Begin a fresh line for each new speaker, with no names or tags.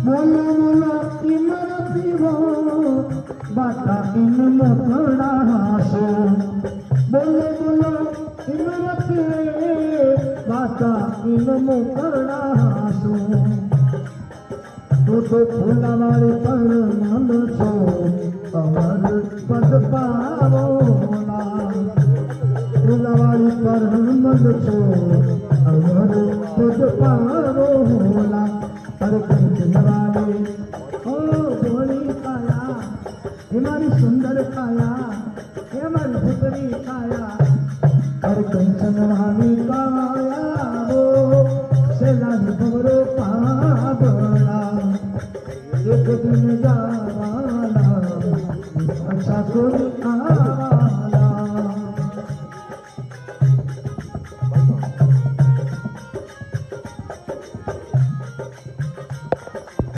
बोलो बोलो इमरती हो बाटा इन मोकड़ा हासो बोलो बोलो इमरती बाटा इन मोकड़ा हासो तो फूलवाड़ी पर मन छो अमर पद पावोला फूलवाड़ी पर मन छो अमर पद पावोला हर कृष्ण वाले ओ भोली काया हमारी सुंदर काया हमारी भुतरी काया हर कंचन वाली का